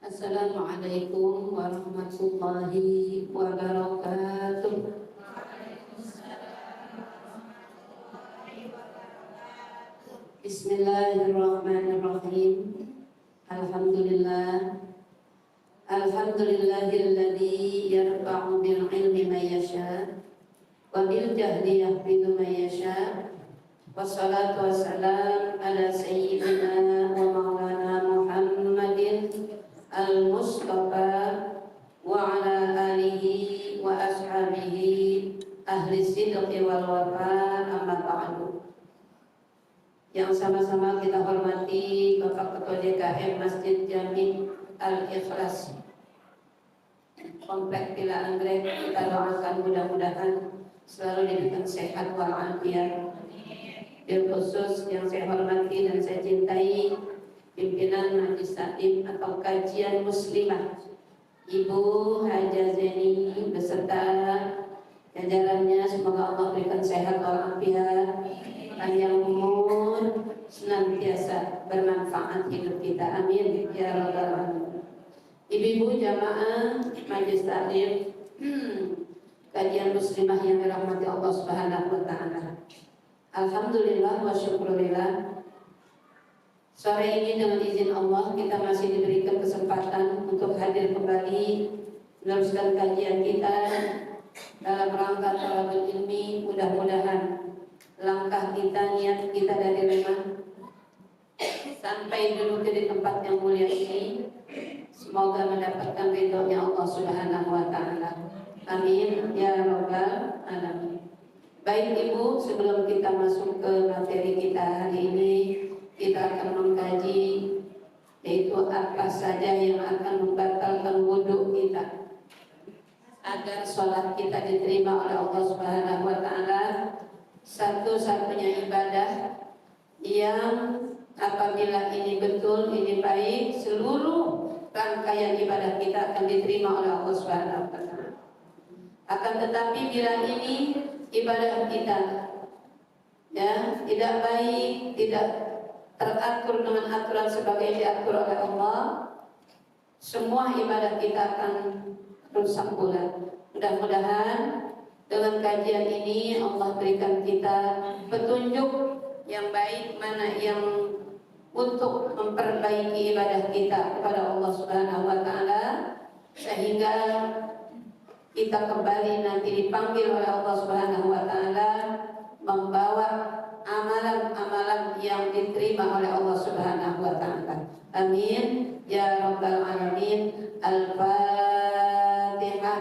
Assalamualaikum warahmatullahi wabarakatuh. Bismillahirrahmanirrahim. Alhamdulillah. Alhamdulillahilladzi yarfa'u bil ilmi man yasha wa bil jahli yahfidu man yasha. Wassalatu wassalam ala sayyidina wa maulana Muhammadin al-Mustafa wa ala alihi wa ashabihi ahli sidqi wal wafa, amma ba'du. Yang sama-sama kita hormati Bapak Ketua DKM Masjid Jami Al-Ikhlas Komplek Villa Anggrek, kita doakan mudah-mudahan selalu diberikan sehat walafiat. Bil khusus yang saya hormati dan saya cintai pimpinan Majelis Taklim atau Kajian Muslimah Ibu Haja Zeni beserta jajarannya, semoga Allah berikan sehat walafiat, panjang umur, senantiasa bermanfaat hidup kita, amin ya rabbal alamin. Ibu-ibu jamaah Majelis Taklim Kajian Muslimah yang dirahmati Allah Subhanahu wa taala. Alhamdulillah wa syukurillah, sore ini dengan izin Allah kita masih diberikan kesempatan untuk hadir kembali meneruskan kajian kita dalam rangka thalabul ilmi. Mudah-mudahan langkah kita, niat kita dari rumah sampai dulu di tempat yang mulia ini semoga mendapatkan ridhonya Allah Subhanahu wa taala, amin ya rabbal alamin. Baik Ibu, sebelum kita masuk ke materi kita hari ini, kita akan mengkaji yaitu apa saja yang akan membatalkan wudhu kita agar sholat kita diterima oleh Allah Subhanahu wa taala. Satu-satunya ibadah yang apabila ini betul, ini baik, seluruh rangkaian ibadah kita akan diterima oleh Allah Subhanahu wa taala. Akan tetapi bila ini ibadah kita ya tidak baik, tidak teratur dengan aturan sebagai diatur oleh Allah, semua ibadah kita akan rusak pula. Mudah-mudahan dengan kajian ini Allah berikan kita petunjuk yang baik, mana yang untuk memperbaiki ibadah kita kepada Allah Subhanahu wa taala, sehingga kita kembali nanti dipanggil oleh Allah Subhanahu wa taala membawa amalan-amalan yang diterima oleh Allah Subhanahu wa taala. Amin ya rabbal alamin. Al-Fatihah.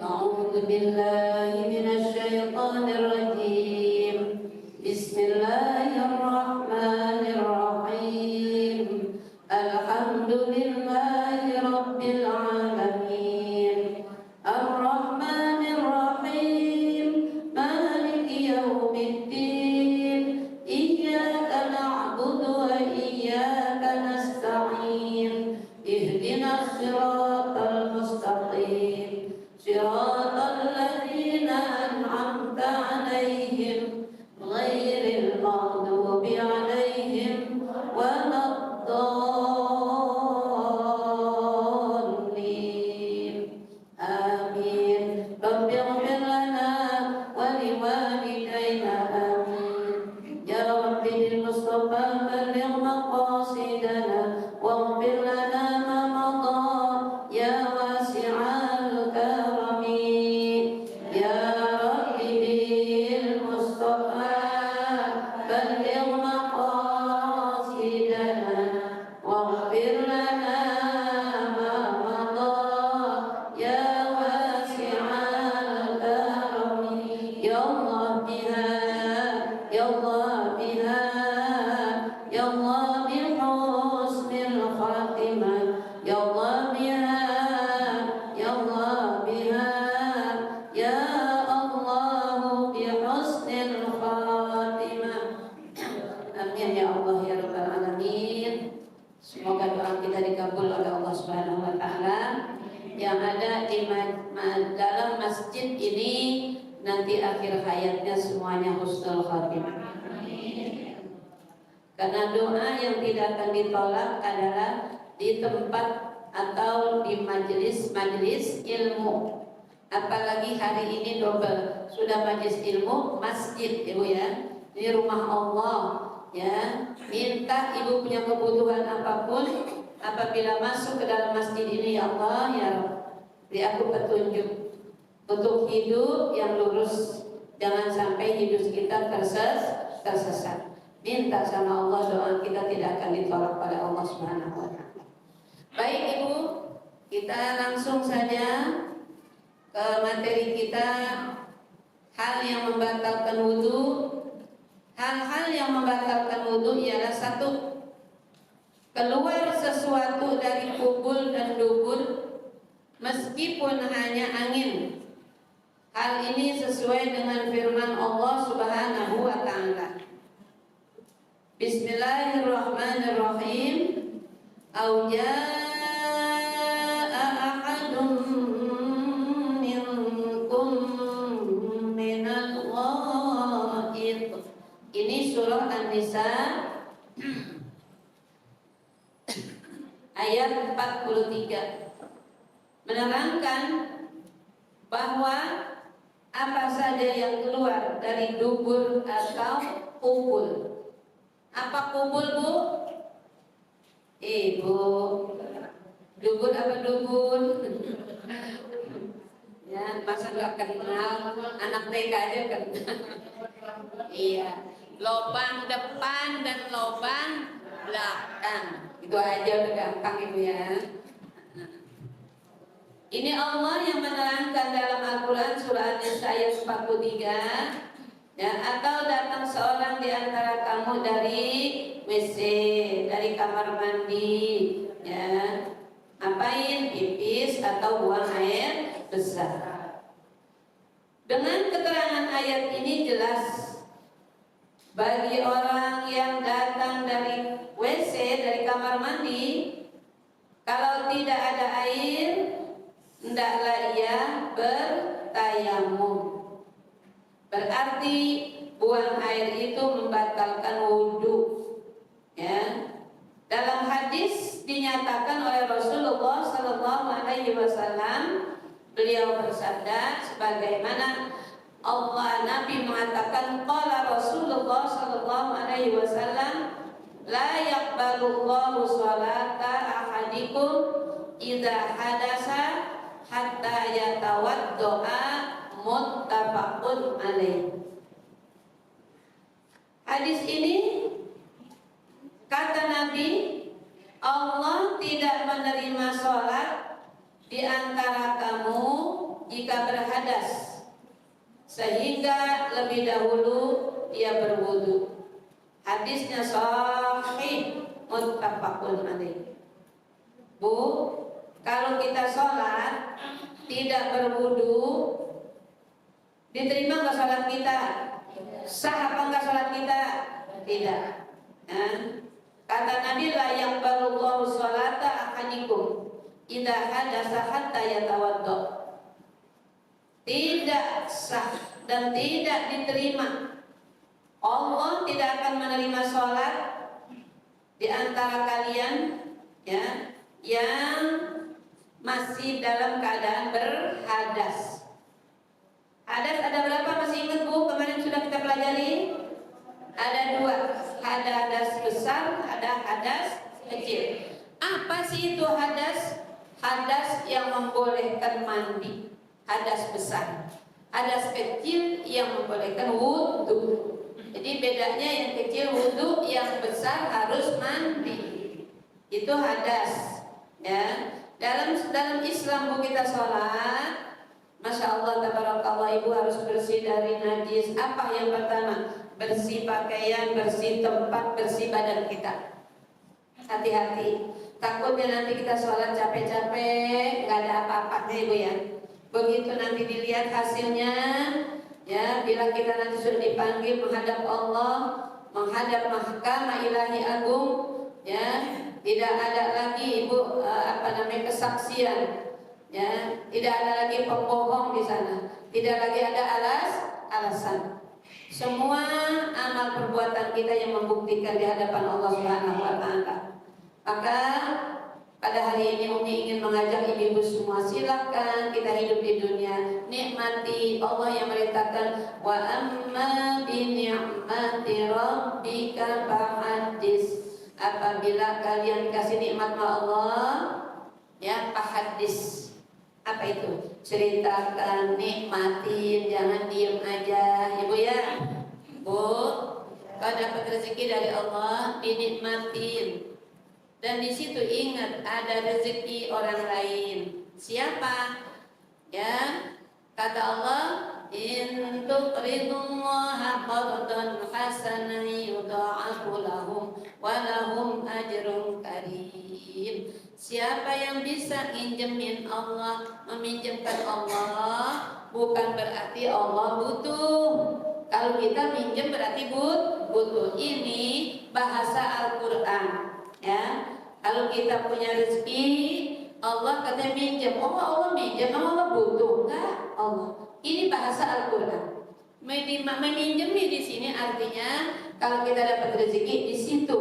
A'udzu billahi minasy syaithanir rajim. Bismillahirrahmanirrahim. Alhamdulillahi rabbil alamin. Ar-Rahmanir-Rahim, Maliki Yaumiddin. Iyyaka na'budu wa iyyaka nasta'in. Ihdinas siratal mustaqim, siratal ladzina an'amta 'alaihim, ghairil maghdubi 'alaihim waladdallin. Yang ada di dalam masjid ini nanti akhir hayatnya semuanya husnul khatimah. Karena doa yang tidak akan ditolak adalah di tempat atau di majelis ilmu. Apalagi hari ini double, sudah majelis ilmu, masjid Ibu ya. Ini rumah Allah ya. Minta Ibu punya kebutuhan apapun, apabila masuk ke dalam masjid ini, ya Allah ya Rabb, beri aku petunjuk untuk hidup yang lurus. Jangan sampai hidup kita tersesat. Minta sama Allah, doa kita tidak akan ditolak pada Allah Subhanahu wa taala. Baik Ibu, kita langsung saja ke materi kita, hal yang membatalkan wudu. Hal-hal yang membatalkan wudu ialah satu, keluar sesuatu dari kubul dan dubur meskipun hanya angin. Hal ini sesuai dengan firman Allah Subhanahu wa taala. Bismillahirrahmanirrahim. Au jaa ahadun minkum minal ghaid. Ini surah An-Nisa ayat 43, menerangkan bahwa apa saja yang keluar dari dubur atau kubul. Apa kubul Bu? Ibu, dubur apa dubur? Ya, masa nggak kenal, anak TK aja kenal. Iya, lubang depan dan lubang belakang, itu aja udah gampang Ibu ya. Ini Allah yang menerangkan dalam Al-Quran surah An-Nisa ayat 43. Ya, atau datang seorang di antara kamu dari WC, dari kamar mandi, ya, ngapain? Pipis atau buang air besar. Dengan keterangan ayat ini jelas bagi orang yang datang dari WC, dari kamar mandi, kalau tidak ada air, hendaklah ia bertayamum. Berarti buang air itu membatalkan wudhu. Ya. Dalam hadis dinyatakan oleh Rasulullah Sallallahu Alaihi Wasallam, beliau bersabda sebagaimana Allah Nabi mengatakan, qala Rasulullah Sallallahu Alaihi Wasallam, la yaqbalullahu sholata ahadikum idza hadasa hatta yatawaddoa. Muttafaqun alaih. Hadis ini kata Nabi, Allah tidak menerima sholat di antara kamu jika berhadas, sehingga lebih dahulu dia berwudu. Hadisnya sahih, muttafaqun alaih. Bu, kalau kita sholat tidak berwudu, diterima nggak sholat kita? Sah apa nggak sholat kita? Tidak. Nah, kata Nabi, la yaqbalullahu sholata ahadikum idza hadasa hatta yatawaddo. Tidak sah dan tidak diterima. Allah tidak akan menerima sholat di antara kalian, ya, yang masih dalam keadaan berhadas. Hadas ada berapa, masih ingat Bu? Kemarin sudah kita pelajari. Ada dua, ada hadas besar, ada hadas kecil. Apa sih itu hadas? Hadas yang membolehkan mandi, hadas besar. Hadas kecil yang membolehkan wudhu. Jadi bedanya yang kecil wudhu, yang besar harus mandi. Itu hadas. Ya, dalam Islam Bu, kita sholat, Masya Allah, tabarakallah, Ibu harus bersih dari najis. Apa yang pertama? Bersih pakaian, bersih tempat, bersih badan kita. Hati-hati, takutnya nanti kita sholat capek-capek, nggak ada apa-apanya Ibu ya. Begitu nanti dilihat hasilnya, ya, bila kita nanti sudah dipanggil menghadap Allah, menghadap mahkamah ilahi agung, ya, tidak ada lagi Ibu kesaksian. Ya, tidak ada lagi pembohong di sana, tidak lagi ada alasan. semua amal perbuatan kita yang membuktikan di hadapan Allah Subhanahu wa taala. Maka pada hari ini Umi ingin mengajak ibu-ibu semua, silakan kita hidup di dunia, nikmati Allah yang merintahkan wa amma bi ni'mati rabbika fahaddits. Apabila kalian kasih nikmat Allah, ya fahaddits. Apa itu? Ceritakan, nikmatin, jangan diem aja, ibu ya. Bu, kalau dapat rezeki dari Allah, dinikmatin. Dan di situ ingat ada rezeki orang lain. Siapa? Ya, kata Allah, in tuqridullaha qardan hasanan yudha'afu lahum wa lahum ajrun karim. Siapa yang bisa minjemin Allah, meminjamkan Allah, bukan berarti Allah butuh. Kalau kita minjem berarti butuh. Ini bahasa Al-Quran, ya. Kalau kita punya rezeki, Allah katanya minjem. Allah minjem, Allah butuh enggak? Allah. Ini bahasa Al-Quran. Meminjemi di sini artinya kalau kita dapat rezeki di situ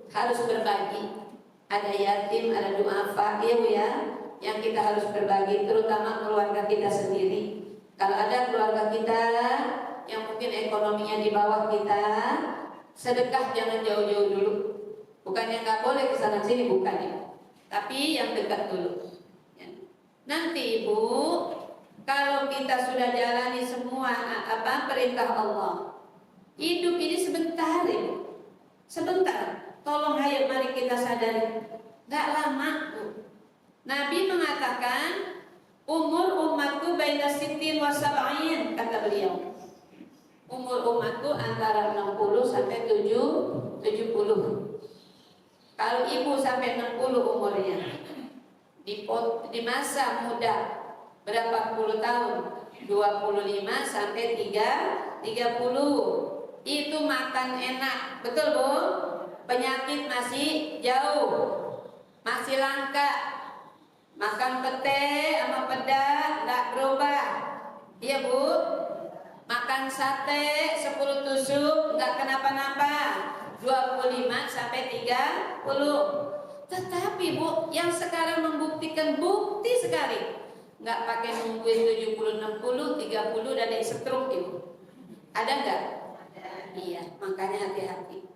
harus berbagi. Ada yatim, ada du'afa, ya, yang kita harus berbagi, terutama keluarga kita sendiri. Kalau ada keluarga kita yang mungkin ekonominya di bawah kita, sedekah jangan jauh-jauh dulu. Bukannya nggak boleh kesana sini, bukan ya. Tapi yang dekat dulu. Ya. Nanti ibu, kalau kita sudah jalani semua perintah Allah, hidup ini sebentar ibu, sebentar. Tolong ayo mari kita sadari, nggak lama bu. Nabi mengatakan umur umatku baina sittin wa sab'in, kata beliau. Umur umatku antara 60 sampai 70. Kalau ibu sampai 60 umurnya, di masa muda berapa puluh tahun? 25 sampai 30. Itu makan enak, betul bu? Penyakit masih jauh, masih langka. Makan pete sama peda nggak berubah, iya bu. Makan sate 10 tusuk nggak kenapa-napa, 25 sampai 30. Tetapi bu, yang sekarang membuktikan bukti sekali, nggak pakai nungguin 70, 60, 30 dan yang stroke ibu. Ada nggak? Iya, makanya hati-hati.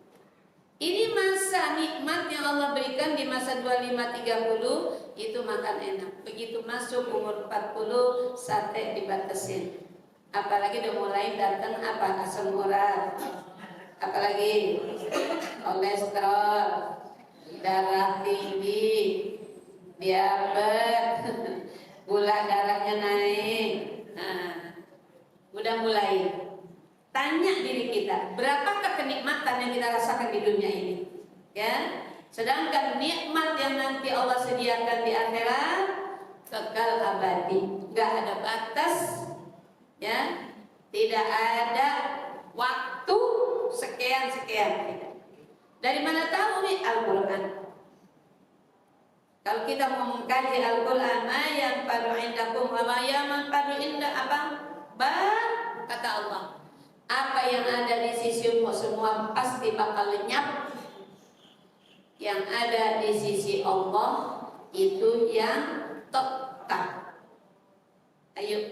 Ini masa nikmat yang Allah berikan di masa 25-30 itu makan enak. Begitu masuk umur 40 sate dibatasin. Apalagi udah mulai datang asam urat. Apalagi kolesterol, darah tinggi, diabetes, gula darahnya naik. Nah, udah mulai. Tanya diri kita, berapakah kenikmatan yang kita rasakan di dunia ini? Ya, sedangkan nikmat yang nanti Allah sediakan di akhirat kekal abadi, nggak ada batas, ya, tidak ada waktu sekian. Dari mana tahu nih? Al-Quran. Kalau kita mau mengkaji Al-Quran, yang padu indakum wa man padu inda kata Allah. Apa yang ada di sisimu semua pasti bakal lenyap. Yang ada di sisi Allah itu yang tetap. Ayo,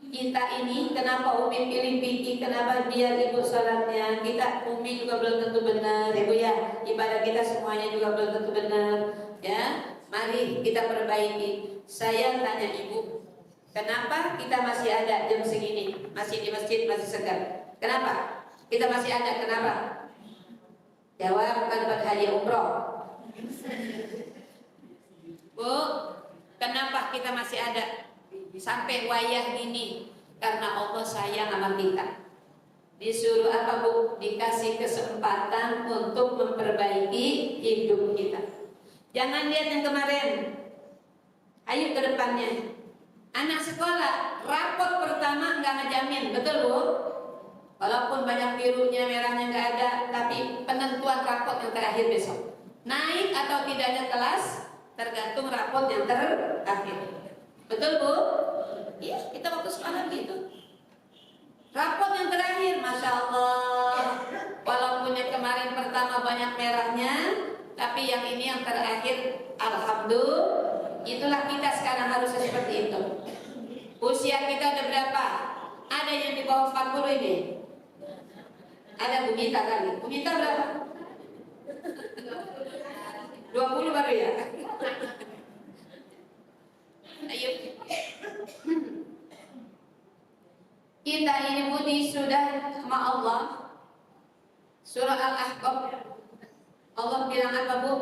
kita ini kenapa Umi pilih Piki? Kenapa biar ibu sholatnya? Umi juga belum tentu benar, ibu ya. Ibadah kita semuanya juga belum tentu benar, ya. Mari kita perbaiki. Saya tanya ibu, kenapa kita masih ada jam segini, masih di masjid, masih segar? Kenapa? Kita masih ada, kenapa? Jawab, bukan buat haji umroh. Bu, kenapa kita masih ada sampai wayah gini? Karena Allah sayang sama kita. Disuruh apa bu? Dikasih kesempatan untuk memperbaiki hidup kita. Jangan lihat yang kemarin. Ayo ke depannya. Anak sekolah, rapot pertama nggak ngejamin, betul bu? Walaupun banyak birunya, merahnya nggak ada, tapi penentuan rapot yang terakhir besok. Naik atau tidaknya kelas tergantung rapot yang terakhir. Betul bu? Iya, kita waktu sekolah gitu. Rapot yang terakhir, Masya Allah. Walaupun yang kemarin pertama banyak merahnya, tapi yang ini yang terakhir, alhamdulillah. Itulah kita sekarang harus seperti itu. Usia kita udah berapa? Ada yang di bawah 40 ini. Ada Bumita kali. Bumita berapa? 20 baru ya? Ayo. Kita ini budi sudah sama Allah. Surah Al-Ahqaf. Allah bilang apa, Bu?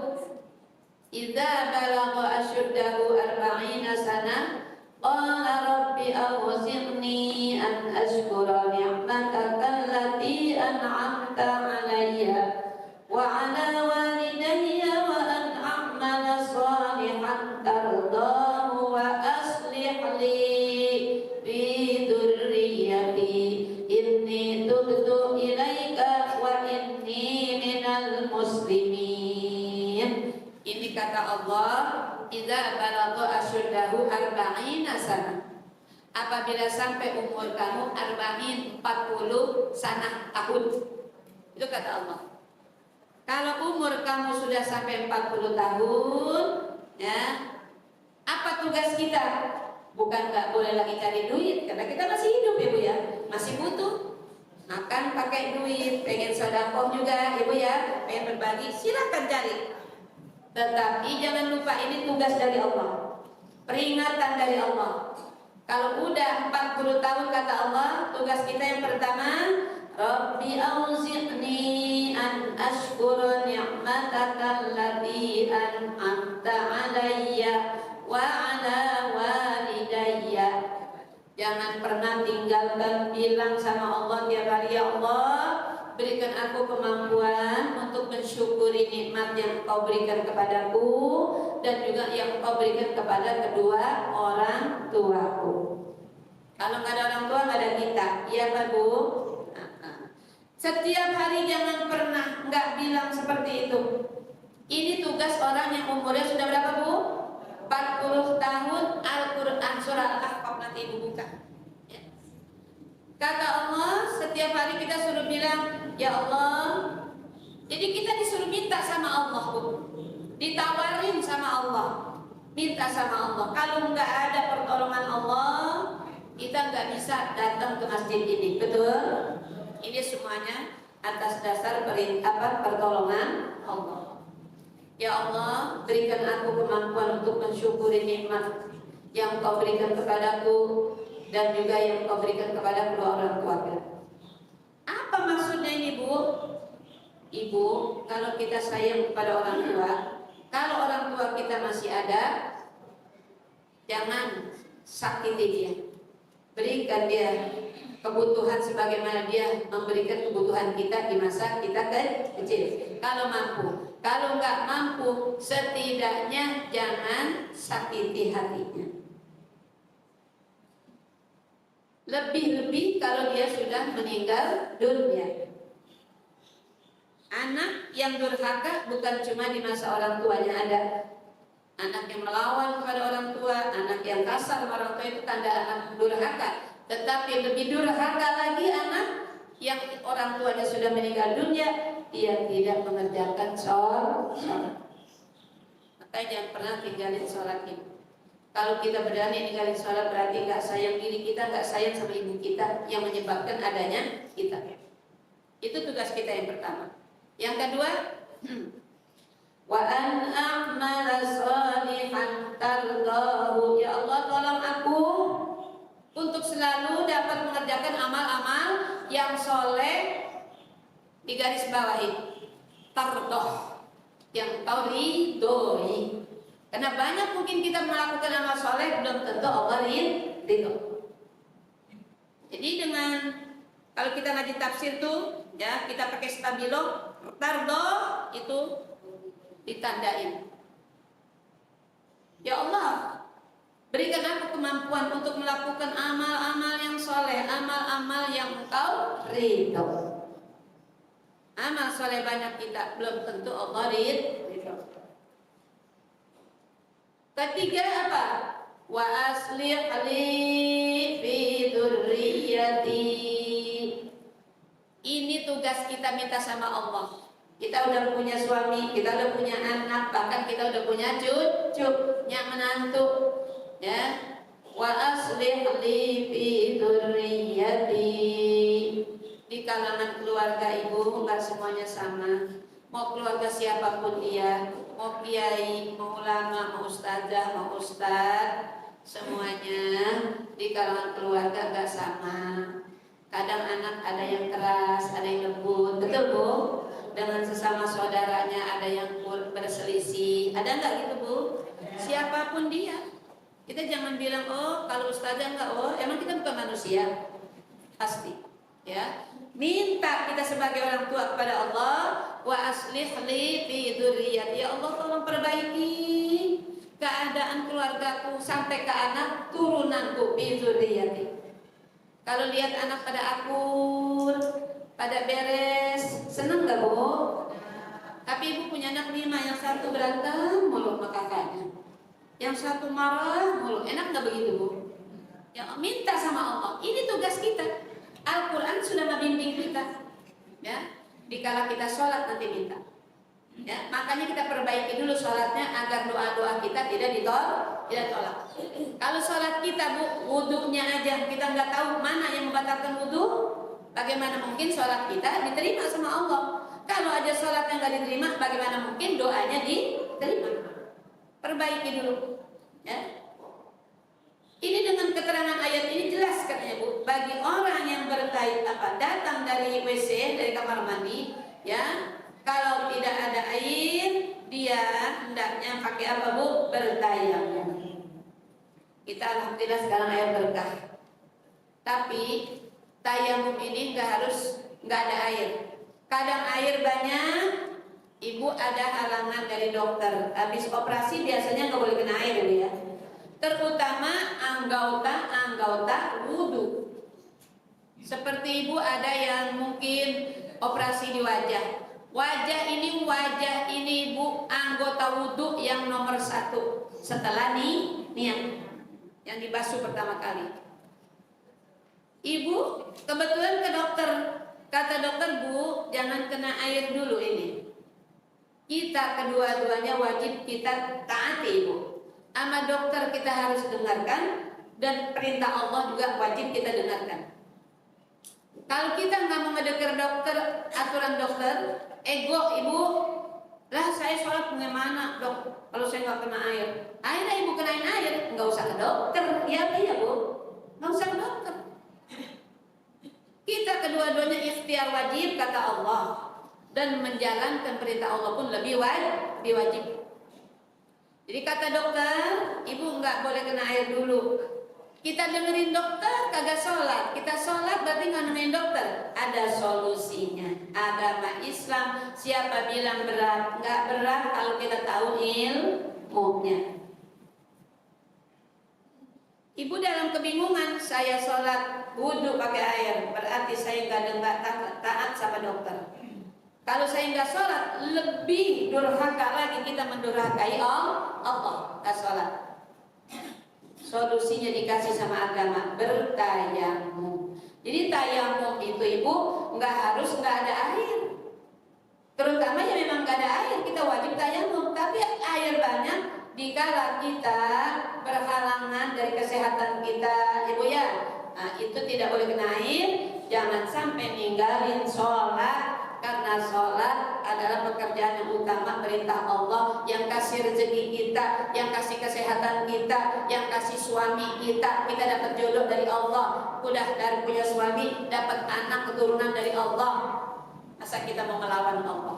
Idza balagha asyuddahu 40 sana qala rabbi awzi'ni an ashkura ni'mataka allati an'amta 'alayya wa 'ala walidayya wa an a'mala shalihan tardahu wa aslih li fi dzurriyyati inni tubtu ilaika wa inni minal muslimin. Ini kata Allah, idza balagha asyuddahu 40 sana. Apabila sampai umur kamu 40 sana tahun. Itu kata Allah. Kalau umur kamu sudah sampai 40 tahun, ya, apa tugas kita? Bukan nggak boleh lagi cari duit, karena kita masih hidup, Ibu ya, masih butuh makan pakai duit, pengen sedekah juga, Ibu ya, pengen berbagi, silakan cari. Tetapi jangan lupa ini tugas dari Allah, peringatan dari Allah. Kalau udah 40 tahun kata Allah, tugas kita yang pertama, Rabbi auzi'ni an ashkura ni'mataka allati an'amta 'alayya wa 'ala walidayya. Jangan pernah tinggalkan, bilang sama Allah tiap hari, ya Allah, berikan aku kemampuan untuk mensyukuri nikmat yang Kau berikan kepadaku dan juga yang Kau berikan kepada kedua orang tuaku. Kalau nggak ada orang tua, nggak ada kita, iya Pak Bu? Setiap hari jangan pernah nggak bilang seperti itu. Ini tugas orang yang umurnya sudah berapa, Bu? 40 tahun. Al-Quran surah Al-Ahqaf, nanti Ibu buka. Kata Allah, setiap hari kita suruh bilang, ya Allah. Jadi kita disuruh minta sama Allah, Bu. Ditawarin sama Allah, minta sama Allah. Kalau nggak ada pertolongan Allah, kita nggak bisa datang ke masjid ini, betul? Ini semuanya atas dasar pertolongan Allah. Ya Allah, berikan aku kemampuan untuk mensyukuri nikmat yang Kau berikan kepadaku dan juga yang Kau berikan kepada kedua orang tuaku. Apa maksudnya ini, Bu? Ibu, kalau kita sayang kepada orang tua, kalau orang tua kita masih ada, jangan sakiti dia. Berikan dia kebutuhan sebagaimana dia memberikan kebutuhan kita di masa kita kecil. Kalau mampu, kalau nggak mampu, setidaknya jangan sakiti hatinya. Lebih-lebih kalau dia sudah meninggal dunia. Anak yang durhaka bukan cuma di masa orang tuanya ada. Anak yang melawan kepada orang tua, anak yang kasar kepada orang tua, itu tanda anak durhaka. Tetapi lebih durhaka lagi anak yang orang tuanya sudah meninggal dunia, dia tidak mengerjakan sholat. Makanya jangan pernah tinggalin sholat ini. Kalau kita berani ninggalin sholat, berarti nggak sayang diri kita, nggak sayang sama ibu kita, yang menyebabkan adanya kita. Itu tugas kita yang pertama. Yang kedua, wa an a'mala shalihan tardahu. Ya Allah, tolong aku untuk selalu dapat mengerjakan amal-amal yang soleh, di garis bawahi tardah, yang Kau ridhoi. Karena banyak mungkin kita melakukan amal soleh, belum tentu Allah ridho. Jadi dengan, kalau kita ngaji tafsir tuh, ya kita pakai stabilo, tardah itu ditandain. Ya Allah, berikan aku kemampuan untuk melakukan amal-amal yang soleh, amal-amal yang Engkau ridho. Amal soleh banyak kita, belum tentu Allah ridho. Ketiga apa? Wa aslih li fi dzurriyyati. Ini tugas kita minta sama Allah. Kita udah punya suami, kita udah punya anak, bahkan kita udah punya cucu, yang menantu, ya. Wa aslih li fi dzurriyyati. Di kalangan keluarga ibu enggak semuanya sama. Mau keluarga siapapun dia, mau kiai, mau ulama, mau ustazah, mau ustad, semuanya di kalangan keluarga enggak sama. Kadang anak ada yang keras, ada yang lembut, betul Bu? Dengan sesama saudaranya ada yang berselisih, ada enggak gitu Bu? Siapapun dia, kita jangan bilang oh kalau ustazah enggak, oh emang kita bukan manusia, pasti, ya. Minta kita sebagai orang tua kepada Allah, wa aslih li fi dzurriyyati, ya Allah tolong perbaiki keadaan keluargaku sampai ke anak turunanku fi dzurriyyati. Kalau lihat anak pada akur, pada beres, seneng gak Bu? Tapi ibu punya anak 5, yang satu berantem mulu sama kakaknya, yang satu marah mulu, enak gak begitu Bu? Ya minta sama Allah, ini tugas kita. Al-Quran sudah membimbing kita, ya. Dikala kita sholat nanti minta, ya. Makanya kita perbaiki dulu sholatnya agar doa-doa kita tidak ditolak. Kalau sholat kita Bu, wudunya aja kita nggak tahu mana yang membatalkan wudu, bagaimana mungkin sholat kita diterima sama Allah? Kalau aja sholatnya nggak diterima, bagaimana mungkin doanya diterima? Perbaiki dulu, ya. Ini dengan keterangan ayat ini jelas katanya Bu, bagi orang yang datang dari WC, dari kamar mandi, ya, kalau tidak ada air, dia hendaknya pakai apa Bu? Bertayamum. Kita alhamdulillah sekarang air berkah. Tapi tayamum ini nggak ada air. Kadang air banyak, ibu ada halangan dari dokter. Habis operasi biasanya nggak boleh kena air ya. Terutama anggota wudhu. Seperti ibu ada yang mungkin operasi di wajah. Wajah ini ibu anggota wudhu yang nomor 1 setelah niat yang dibasuh pertama kali. Ibu kebetulan ke dokter, kata dokter Bu jangan kena air dulu ini. Kita kedua-duanya wajib kita taati Ibu. Sama dokter kita harus dengarkan, dan perintah Allah juga wajib kita dengarkan. Kalau kita nggak mau mendengar dokter, aturan dokter, ego ibu, lah saya sholat bagaimana dok? Kalau saya nggak kena air, akhirnya ibu kenain air, nggak usah ke dokter, ya apa ya Bu? Nggak usah ke dokter. Kita kedua-duanya ikhtiar wajib kata Allah, dan menjalankan perintah Allah pun lebih wajib. Jadi kata dokter, ibu nggak boleh kena air dulu. Kita dengerin dokter, kagak sholat. Kita sholat berarti nggak nemenin dokter. Ada solusinya. Agama Islam, siapa bilang berat? Nggak berat kalau kita tahu ilmunya. Ibu dalam kebingungan, saya sholat wudhu pakai air, berarti saya nggak taat sama dokter. Kalau saya nggak sholat, lebih durhaka lagi kita mendurhakai Allah. Nggak sholat. Solusinya dikasih sama agama, bertayamum. Jadi tayamum itu ibu nggak ada air. Terutama yang memang nggak ada air, kita wajib tayamum. Tapi air banyak dikala kita berhalangan dari kesehatan kita, ibu ya. Nah, itu tidak boleh kena air. Jangan sampai ninggalin sholat. Karena sholat adalah pekerjaan yang utama, perintah Allah yang kasih rezeki kita, yang kasih kesehatan kita, yang kasih suami kita. Kita dapat jodoh dari Allah, udah dari punya suami, dapat anak keturunan dari Allah. Masa kita mau melawan Allah?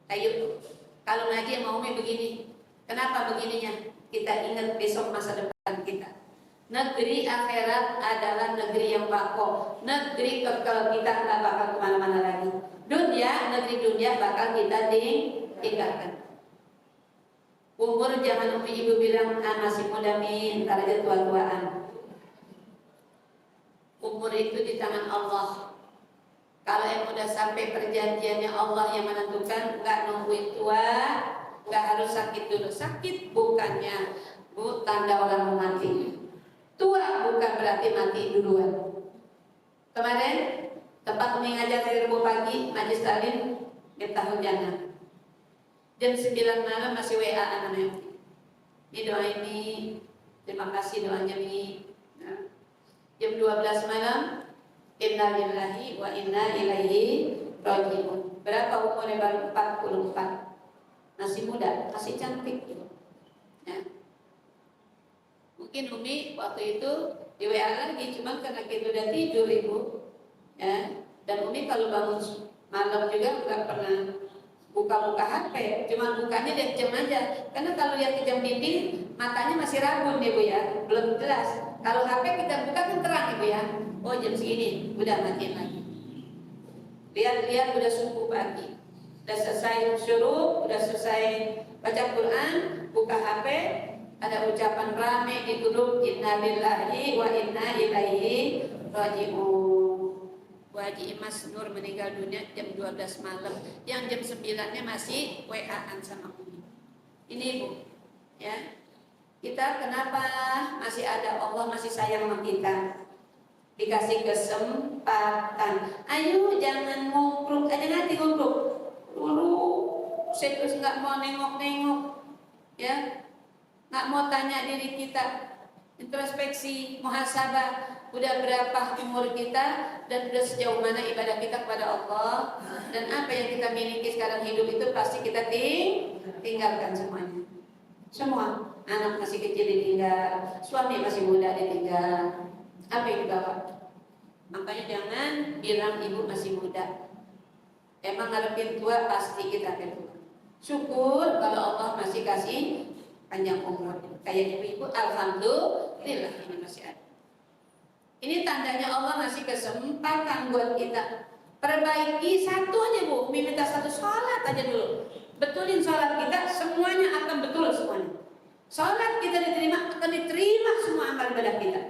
Ayo, kalau ngaji maunya begini. Kenapa begininya? Kita ingat besok masa depan kita. Negeri akhirat adalah negeri yang bako, negeri kekal, kita nggak bakal kemana-mana lagi. Negeri dunia bakal kita tinggalkan. Umur jangan umi ibu bilang masih muda ntar aja tua-tuaan. Umur itu di tangan Allah. Kalau yang udah sampai perjanjiannya Allah yang menentukan, nggak nungguin tua, nggak harus sakit dulu. Sakit bukannya Bu tanda orang mau mati. Tua bukan berarti mati duluan. Kemarin Tempat Umi ngajar dari Rabu pagi, Majlis Taklim Miftahul Jannah. Jam 9 malam masih WA anak-anak. Ini doa ini, terima kasih doanya Mi. Nah, jam 12 malam, Inna lillahi wa inna ilaihi raji'un. Berapa umurnya? Baru 44. Masih muda, masih cantik gitu. Ya. Mungkin Umi waktu itu di WA lagi, cuma karena kita udah tidur Ibu. Ya. Dan Umi kalau bangun malam juga nggak pernah buka-buka HP, cuma bukanya dari jam aja. Karena kalau lihat ke jam dinding, matanya masih rabun Ibu ya, belum jelas. Kalau HP kita buka kan terang Ibu ya. Oh jam segini, udah matiin lagi. Lihat-lihat udah subuh pagi, udah selesai syuruk, udah selesai baca Quran, buka HP, ada ucapan rame di grup Inna lillahi wa inna ilaihi raji'un. Bu Haji Imas Nur meninggal dunia jam 12 malam, yang jam 9-nya masih WA-an sama Umi. Ini Bu, ya. Kita kenapa masih ada Allah masih sayang sama kita? Dikasih kesempatan. Ayo jangan ngobrol, nanti ngobrol. Dulu saya terus nggak mau nengok-nengok, ya, nggak mau tanya diri kita, introspeksi, muhasabah. Udah berapa umur kita dan udah sejauh mana ibadah kita kepada Allah, dan apa yang kita miliki sekarang hidup itu pasti kita tinggalkan semuanya. Semua anak masih kecil ditinggal, suami masih muda ditinggal. Apa yang dibawa? Makanya jangan bilang ibu masih muda. Emang ngarepin tua pasti kita tua. Syukur kalau Allah masih kasih panjang umur. Kayak ibu-ibu, alhamdulillah ini masih ada. Ini tandanya Allah ngasih kesempatan buat kita. Perbaiki satu aja Bu, minta satu sholat aja dulu. Betulin sholat kita, semuanya akan betul semuanya. Sholat kita diterima, akan diterima semua amal ibadah kita.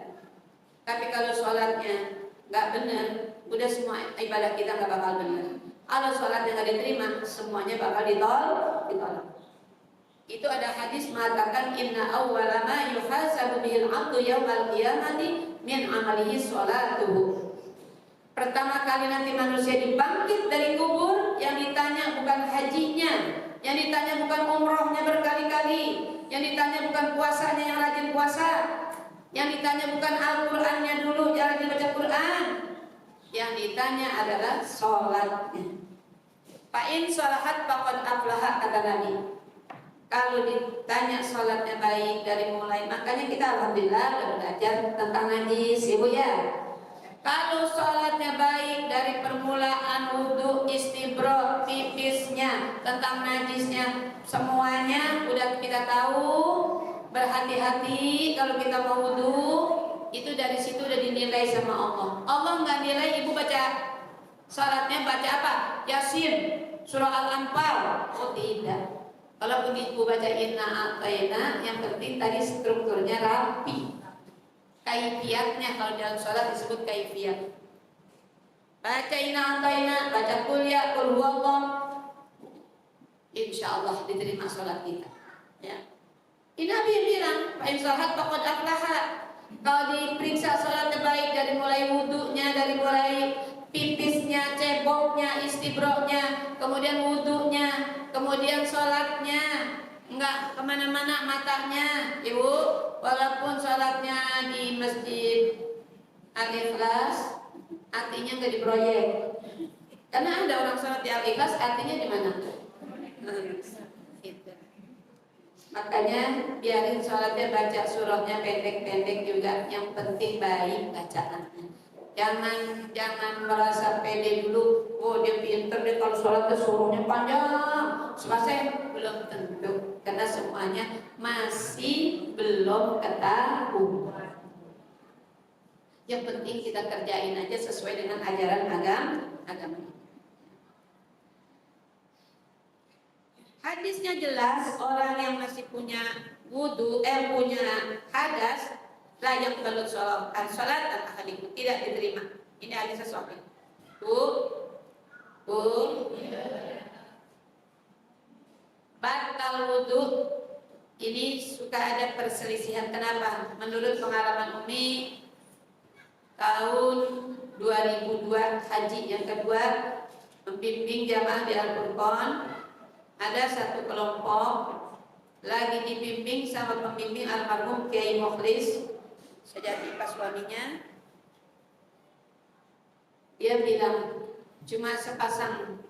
Tapi kalau sholatnya nggak benar, udah semua ibadah kita nggak bakal benar. Kalau sholatnya nggak diterima, semuanya bakal ditolak. Itu ada hadis mengatakan inna awwala ma yuhasabu bihil 'abdu yaumal qiyamati min 'amalihi sholatuhu. Pertama kali nanti manusia dibangkit dari kubur, yang ditanya bukan hajinya, yang ditanya bukan umrohnya berkali-kali, yang ditanya bukan puasanya yang rajin puasa, yang ditanya bukan Al-Qur'annya dulu jangan dibaca Quran, yang ditanya adalah sholatnya. Fa'in sholahat faqad aflaha, kata Nabi. Kalau ditanya sholatnya baik dari mulai, makanya kita alhamdulillah udah belajar tentang najis Ibu ya. Kalau sholatnya baik dari permulaan wudhu, istibro, pipisnya, tentang najisnya, semuanya udah kita tahu. Berhati-hati kalau kita mau wudhu, itu dari situ udah dinilai sama Allah. Allah nggak nilai Ibu baca sholatnya baca apa? Yasin, surah Al-Anfal. Oh tidak. Kalau begitu baca inna a'tayna, yang penting tadi strukturnya rapi. Kaifiatnya kalau dalam sholat disebut kaifiyat. Baca inna a'tayna, baca qul ya, qul huwallah. Insyaallah diterima sholat kita. Ya. Ini Nabi yang bilang, fa'in sholahat faqad aflaha. Kalau diperiksa sholatnya baik dari mulai wudunya, dari mulai pipisnya, ceboknya, istibroknya, kemudian wudunya, kemudian sholatnya, enggak kemana-mana matanya, Ibu. Walaupun sholatnya di masjid Al-Ikhlas, artinya enggak diproyek. Karena ada orang sholat di Al-Ikhlas, artinya di mana? Makanya biarin sholatnya baca surahnya pendek-pendek juga, yang penting baik bacaannya. Jangan merasa pede dulu. Oh dia pinter deh kalau sholatnya suruhnya panjang. Selesai belum tentu, karena semuanya masih belum ketahuan. Yang penting kita kerjain aja sesuai dengan ajaran agama. Hadisnya jelas, orang yang masih punya wudu, punya hadas, layak balut sholat al-ahadikum, tidak diterima. Ini hadis sahih. Batal wudu. Ini suka ada perselisihan. Kenapa? Menurut pengalaman Umi, tahun 2012 2002 haji yang kedua, membimbing jamaah di Al-Furqan. Ada satu kelompok lagi dibimbing sama pembimbing almarhum Kiai Mukhlis Sejati pas suaminya. Dia bilang cuma sepasang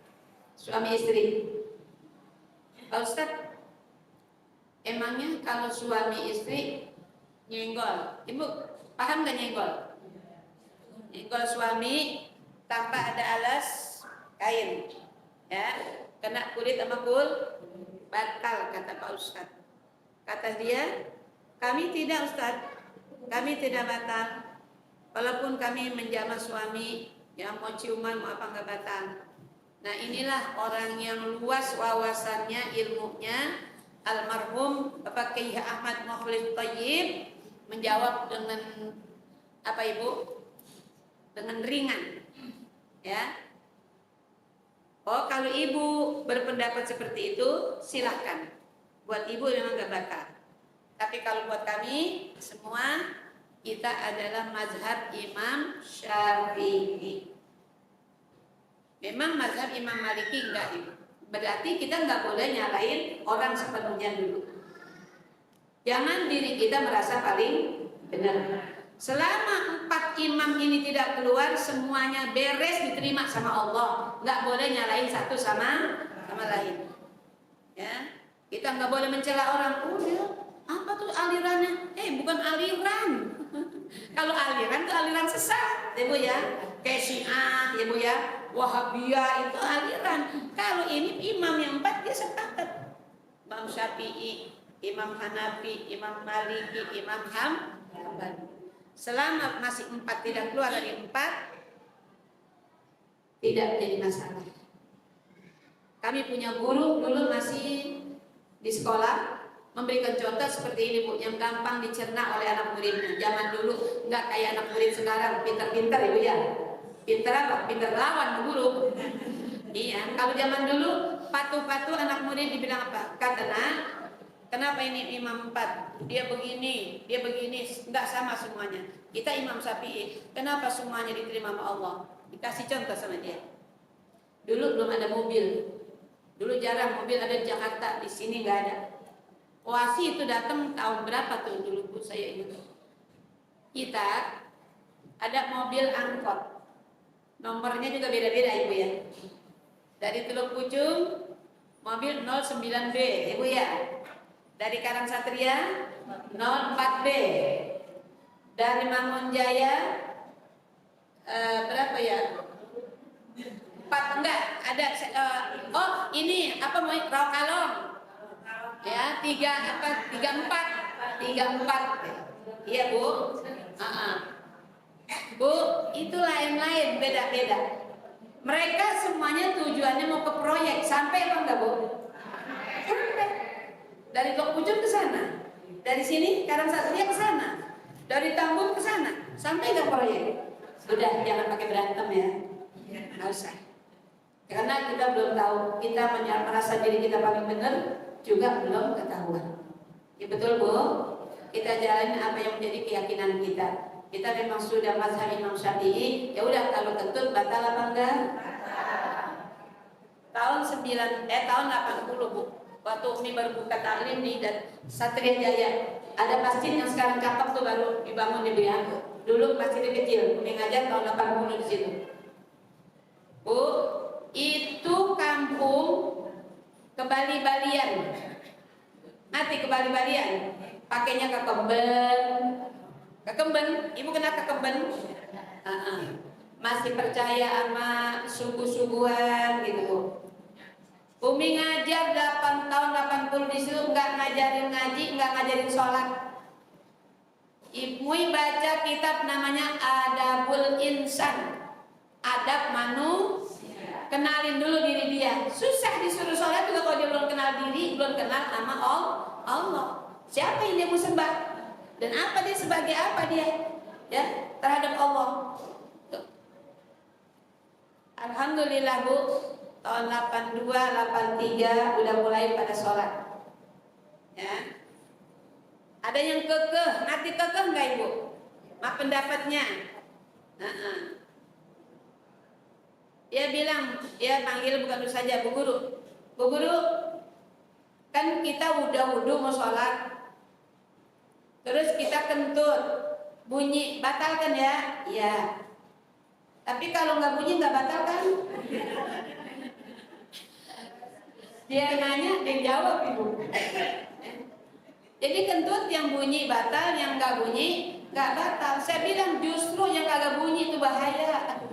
suami istri. Pak Ustadz, emangnya kalau suami istri nyenggol, ibu paham gak nyenggol? Nyenggol suami tanpa ada alas kain, ya, kena kulit sama batal, kata Pak Ustadz. Kata dia, kami tidak Ustadz, kami tidak batal. Walaupun kami menjamah suami, ya mau ciuman mau apa nggak batal. Nah inilah orang yang luas wawasannya, ilmunya. Almarhum Bapak Kiai Ahmad Mukhlis Thayyib menjawab dengan apa ibu? Dengan ringan, ya. Oh kalau ibu berpendapat seperti itu silahkan. Buat ibu memang gak bakal. Tapi kalau buat kami semua, kita adalah mazhab Imam Syafi'i. Memang mazhab Imam Maliki enggak ibu. Berarti kita nggak boleh nyalain orang sepenuhnya dulu. Jangan diri kita merasa paling benar. Selama 4 imam ini tidak keluar, semuanya beres diterima sama Allah. Nggak boleh nyalain satu sama lain. Ya, kita nggak boleh mencela orang. Oh ya, apa tuh alirannya? Bukan aliran. Kalau aliran itu aliran sesat, ya bu ya. Kayak Syiah, ya bu ya. Wahabiyah itu aliran. Kalau ini imam yang 4 dia sepakat. Imam Syafi'i, Imam Hanafi, Imam Maliki, Imam Hambali. Selama masih 4 tidak keluar dari 4, tidak jadi masalah. Kami punya guru dulu masih di sekolah memberikan contoh seperti ini bu, yang gampang dicerna oleh anak muridnya. Zaman dulu nggak kayak anak murid sekarang pintar-pintar ibu ya. Pintar apa? Pintar lawan guru. Iya, kalau zaman dulu patuh-patuh anak murid dibilang apa? Katanya, kenapa ini imam 4? Dia begini, enggak sama semuanya. Kita Imam Syafi'i, kenapa semuanya diterima sama Allah? Dikasih contoh sama dia. Dulu belum ada mobil. Dulu jarang mobil ada di Jakarta, di sini nggak ada. Oasi itu datang tahun berapa tuh dulu bu, saya ingat. Kita ada mobil angkot. Nomornya juga beda-beda ibu ya. Dari Teluk Pucung mobil 09B ibu ya. Dari Karangsatria 04B. Dari Mangunjaya berapa ya? 4 enggak ada. Oh ini apa mau Rokalong? Ya 34. Iya bu. Bu, itu lain-lain, beda-beda. Mereka semuanya tujuannya mau ke proyek, sampai apa enggak bu? Sampai. Dari Teluk Pucung ke sana, dari sini Karangsatria ke sana, dari Tambun ke sana, sampai ke proyek. Sudah, jangan pakai berantem ya, nggak usah. Karena kita belum tahu, kita merasa diri kita paling benar, juga belum ketahuan. Ya betul bu, kita jalanin apa yang menjadi keyakinan kita. Kita memang sudah mazhab Imam Syafi'i, ya udah kalau kentut batal apa enggak? Tahun 80 bu, waktu Umi baru buka taklim di Satria Jaya, ada masjid yang sekarang cakep tuh baru dibangun di Biang. Dulu masjid kecil, Umi ngajar tahun 80 di situ. Bu, itu kampung Kebali-Balian. Nanti Kebali-Balian, pakainya ke Kekemben, ibu kenal Kekemben? Masih percaya sama subuh-subuhan gitu bu. Umi ngajar 8 tahun 80 di situ, nggak ngajarin ngaji, nggak ngajarin sholat. Ibu baca kitab namanya Adabul Insan, adab manusia. Kenalin dulu diri dia. Susah disuruh sholat juga kalau dia belum kenal diri, belum kenal nama Allah. Siapa yang dia mau sembah? Dan apa dia, sebagai apa dia ya terhadap Allah. Tuh. Alhamdulillah bu, tahun 82, 83 udah mulai pada sholat ya. Ada yang kekeh, nanti kekeh enggak ibu? Mak pendapatnya Dia bilang, dia panggil bukan saja Bu Guru. Bu Guru, kan kita udah wudu mau sholat, terus kita kentut, bunyi, batal kan ya? Iya. Tapi kalau nggak bunyi nggak batal kan? Dia nanya, dia jawab Ibu. Jadi kentut yang bunyi batal, yang nggak bunyi nggak batal. Saya bilang justru yang kagak bunyi itu bahaya.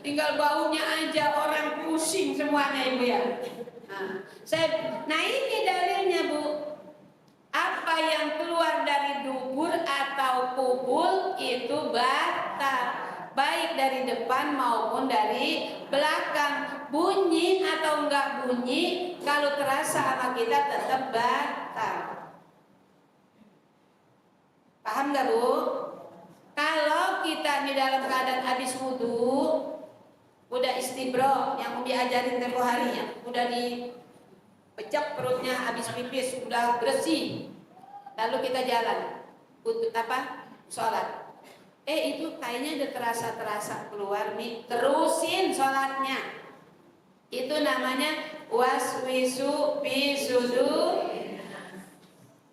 Tinggal baunya aja orang pusing semuanya Ibu ya. Nah ini dalilnya Bu. Apa yang keluar dari dubur atau kubul itu batal, baik dari depan maupun dari belakang. Bunyi atau enggak bunyi, kalau terasa sama kita tetap batal. Paham nggak Bu? Kalau kita di dalam keadaan habis wudhu, udah istibro yang Umi ajarin tempo hari ya, udah dipecek perutnya, habis pipis, udah bersih, lalu kita jalan, sholat. Itu kayaknya udah terasa keluar nih, terusin sholatnya. Itu namanya waswisu fi sudur.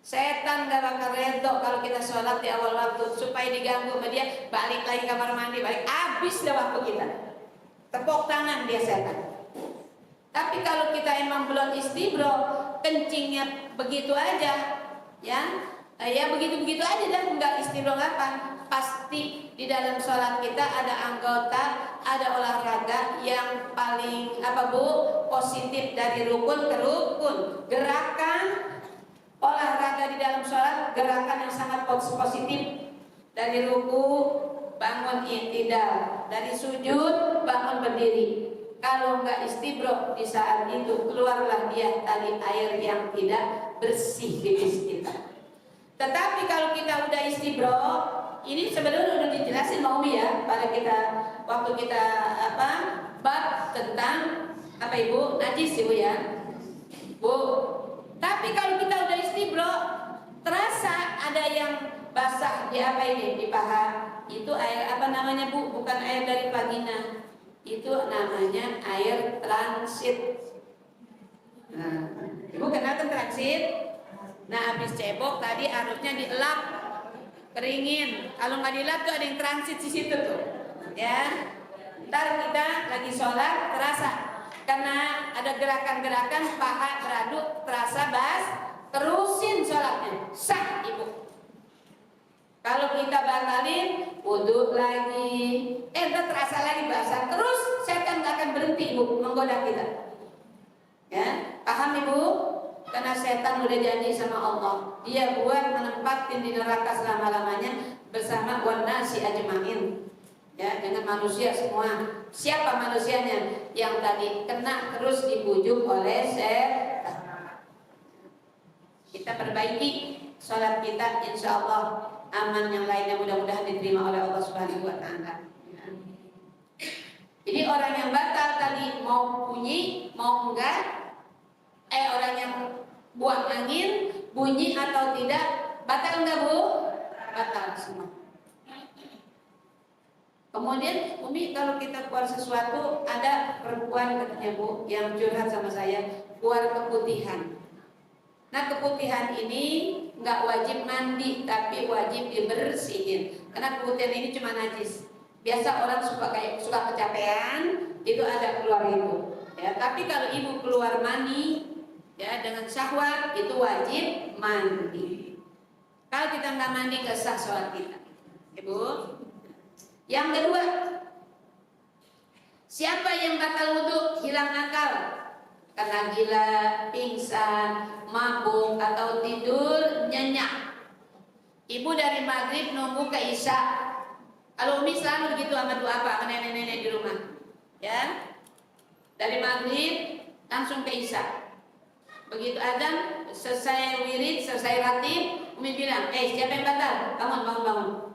Setan gak bakal redo kalau kita sholat di awal waktu, supaya diganggu sama dia, balik lagi kamar mandi, balik, habis dah waktu kita. Tepuk tangan dia setan. Tapi kalau kita emang belum istibro, kencingnya begitu aja, ya begitu aja dah, nggak istibro apa, pasti di dalam sholat kita ada anggota, ada olahraga yang paling positif dari rukun ke rukun. Gerakan olahraga di dalam sholat, gerakan yang sangat positif. Dari ruku bangun i'tidal, dari sujud bangun berdiri. Kalau nggak istibro di saat itu, keluarlah dia tali air yang tidak bersih di kita. Tetapi kalau kita udah istibro, ini sebenarnya udah dijelasin mau ya pada kita waktu kita bab tentang Ibu najis Ibu ya Bu. Tapi kalau kita udah istibro, terasa ada yang basah di paha, itu air namanya Bu? Bukan air dari vagina, itu namanya air transit. Nah, Ibu kenal kan transit? Nah, habis cebok tadi harusnya dielap, keringin. Kalau nggak dielap tuh ada yang transit di situ tuh, ya. Ntar kita lagi sholat terasa, karena ada gerakan-gerakan paha beraduk, terasa bas, terusin sholatnya, sah Ibu. Kalau kita batalin, wudhu lagi, ntar terasa lagi basah, terus setan nggak akan berhenti Ibu menggoda kita. Ya, paham Ibu? Karena setan udah janji sama Allah, dia buat menempatin di neraka selama-lamanya bersama wanasi ajmain. Ya, dengan manusia semua. Siapa manusianya? Yang tadi kena terus dibujuk oleh setan. Kita perbaiki sholat kita, insya Allah aman, yang lainnya mudah-mudahan diterima oleh Allah Subhanahu wa Ta'ala. Jadi orang yang batal tadi mau bunyi, mau enggak, orang yang buang angin, bunyi atau tidak, batal enggak Bu? Batal semua. Kemudian Umi, kalau kita keluar sesuatu, ada perempuan katanya Bu yang curhat sama saya, keluar keputihan. Nah, keputihan ini nggak wajib mandi, tapi wajib dibersihin. Karena keputihan ini cuma najis. Biasa orang suka kecapean, itu ada keluar itu. Ya, tapi kalau Ibu keluar mandi, ya dengan syahwat, itu wajib mandi. Kalau kita nggak mandi, nggak sah sholat kita, Ibu. Yang kedua, siapa yang batal wudhu, hilang akal, karena gila, pingsan, mabuk, atau tidur nyenyak. Ibu dari maghrib nunggu ke isya. Kalau Umi selalu begitu sama doa sama nenek-nenek di rumah, ya. Dari maghrib langsung ke isya. Begitu adzan, selesai wirid, selesai ratib, Umi bilang, siapa yang batal? Bangun.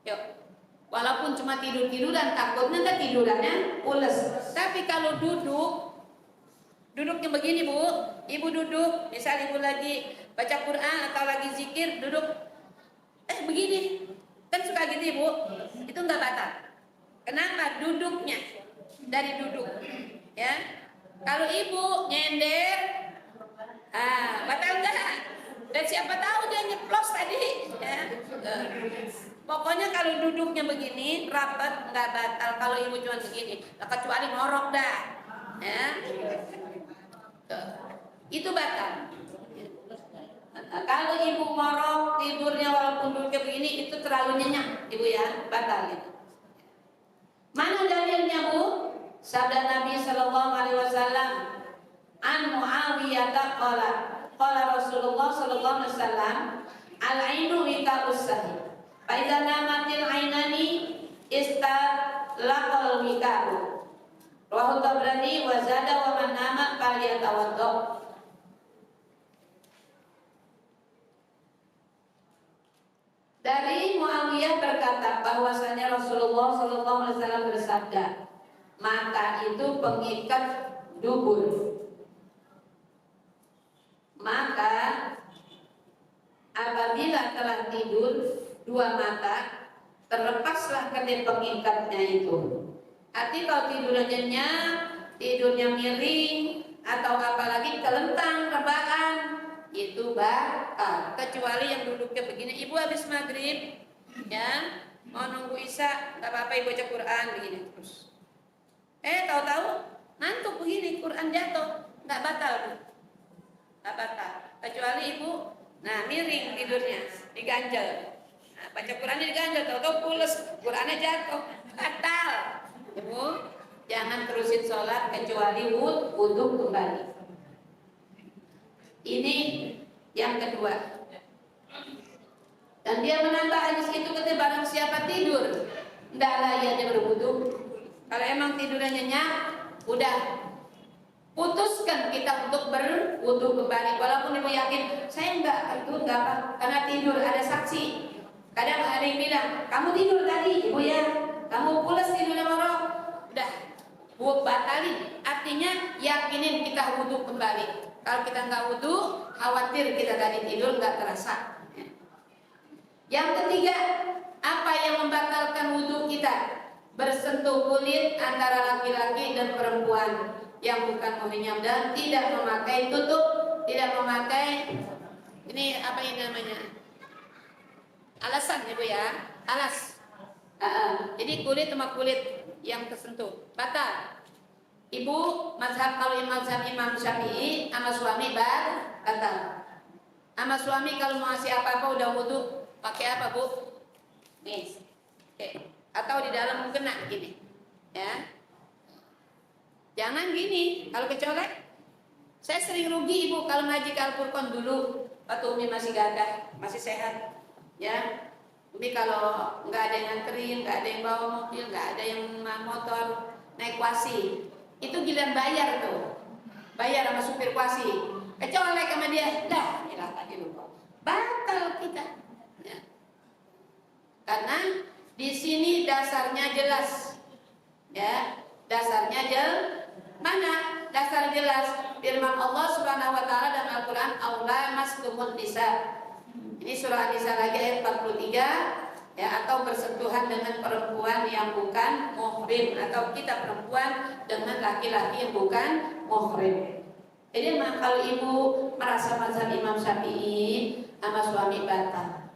Yuk. Walaupun cuma tidur-tiduran, takutnya nggak tidurannya pules. Tapi kalau duduknya begini Bu, Ibu duduk, misal Ibu lagi baca Quran atau lagi zikir, duduk begini, kan suka gitu Ibu, itu nggak batal. Kenapa? Duduknya. Dari duduk. Ya. Kalau ibu nyender, batal enggak? Dan siapa tahu dia nyeplos tadi, ya. Pokoknya kalau duduknya begini rapat enggak batal. Kalau ibu cuma begini, kecuali ngorok dah, ya. Itu batal. Kalau ibu ngorok tidurnya walaupun duduknya begini itu terlalu nyenyak, ibu ya, batal itu. Mana dalilnya bu? Sabda Nabi Sallallahu Alaihi Wasallam, an Muawiyah qala qala Rasulullah Sallallahu Alaihi Wasallam, al ainu wika'us sahih. Fa idza namatil ainani istalaqal wika'u. Rawahu Tabrani wa zada wa man nama falyatawaddo. Dari Muawiyah berkata bahwasanya Rasulullah Sallallahu Alaihi Wasallam bersabda, mata itu pengikat dubur. Maka apabila telah tidur dua mata, terlepaslah kedai pengikatnya itu. Arti kalau tidurnya nyenyak, tidurnya miring, atau apalagi kelentang, rebahan, itu batal. Kecuali yang duduknya begini, ibu habis maghrib, ya, mau nunggu isya, nggak apa-apa ibu baca Quran begini terus. Tahu-tahu ngantuk begini, Quran jatuh, nggak batal, nggak batal. Kecuali ibu, miring tidurnya, diganjel, baca Qurannya diganjel, tahu-tahu pules, Qurannya jatuh, batal. Ibu jangan terusin sholat kecuali wudhu kembali. Ini yang kedua. Dan dia menambah hadis itu ketika barang siapa tidur, hendaklah ia berwudu. Kalau emang tidurnya nyenyak, udah putuskan kita untuk berwudu kembali. Walaupun ibu yakin saya enggak apa, karena tidur ada saksi. Kadang ada yang bilang, kamu tidur tadi, ibu ya, kamu pulas tidurnya ngorok, udah batalin. Artinya yakinin kita wudu kembali. Kalau kita nggak wudu, khawatir kita tadi tidur nggak terasa. Yang ketiga, apa yang membatalkan wudu kita? Bersentuh kulit antara laki-laki dan perempuan yang bukan muhrim dan tidak memakai tutup, tidak memakai ini apa ini namanya? Alasan ibu ya, alas. Jadi kulit sama kulit yang tersentuh batal. Ibu mazhab kalau mazhab Imam Syafi'i sama suami batal. Sama suami kalau mau ngasih apa-apa udah wudu pakai apa bu? Nih, atau di dalam kena gini, ya. Jangan gini. Kalau kecolek, saya sering rugi ibu kalau ngaji Al-Furqan dulu waktu Umi masih gagah, masih sehat, ya. Umi kalau nggak ada yang nganterin, nggak ada yang bawa mobil, nggak ada yang motor, naik kuasi. Itu giliran bayar tuh, bayar sama supir kuasi, kecolek sama dia, dah hilang tadi lupa, batal kita, ya. Karena di sini dasarnya jelas, ya, dasarnya mana? Dasar jelas firman Allah Subhanahu Wa Taala dalam Al-Quran, aula maskumun nisa. Ini surah An-Nisa lagi ayat 43. Ya, atau bersentuhan dengan perempuan yang bukan muhrim, atau kita perempuan dengan laki-laki yang bukan muhrim. Jadi kalau ibu merasa mazhab Imam Syafi'i sama suami batal,